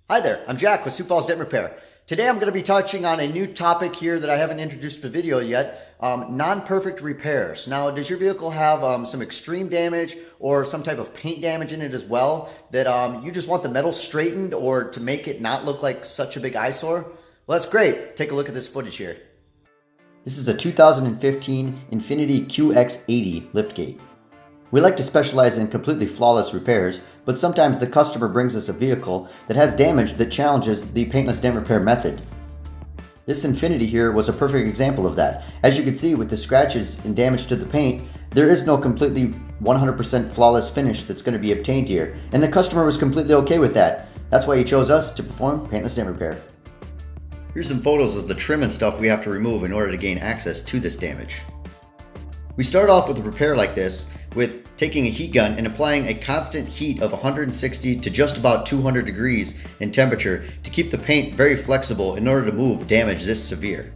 Hi there, I'm Jack with Sioux Dent Repair. Today I'm going to be touching on a new topic here that I haven't introduced the video yet, non-perfect repairs. Now, does your vehicle have some extreme damage or some type of paint damage in it as well that you just want the metal straightened or to make it not look like such a big eyesore? Well, that's great. Take a look at this footage here. This is a 2015 Infiniti QX80 liftgate. We like to specialize in completely flawless repairs, but sometimes the customer brings us a vehicle that has damage that challenges the paintless dent repair method. This Infiniti here was a perfect example of that. As you can see with the scratches and damage to the paint, there is no completely 100% flawless finish that's going to be obtained here, and the customer was completely okay with that. That's why he chose us to perform paintless dent repair. Here's some photos of the trim and stuff we have to remove in order to gain access to this damage. We start off with a repair like this with taking a heat gun and applying a constant heat of 160 to just about 200 degrees in temperature to keep the paint very flexible in order to move damage this severe.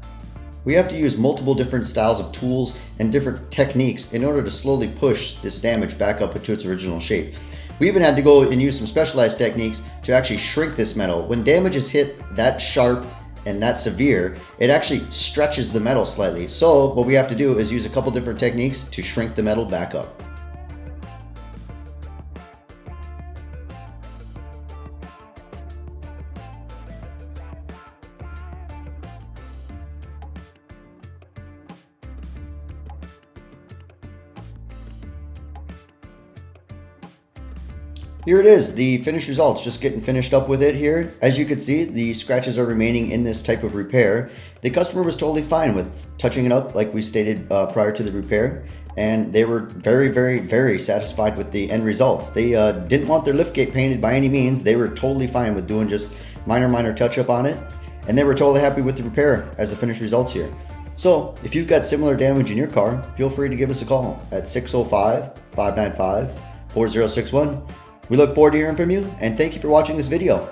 We have to use multiple different styles of tools and different techniques in order to slowly push this damage back up into its original shape. We even had to go and use some specialized techniques to actually shrink this metal. When damage is hit that sharp and that severe, it actually stretches the metal slightly. So what we have to do is use a couple different techniques to shrink the metal back up. Here it is, the finished results, just getting finished up with it here. As you can see, the scratches are remaining in this type of repair. The customer was totally fine with touching it up like we stated prior to the repair, and they were very satisfied with the end results. They didn't want their liftgate painted by any means. They were totally fine with doing just minor touch up on it, and they were totally happy with the repair as the finished results here. So if you've got similar damage in your car, feel free to give us a call at 605-595-4061. We look forward to hearing from you, and thank you for watching this video.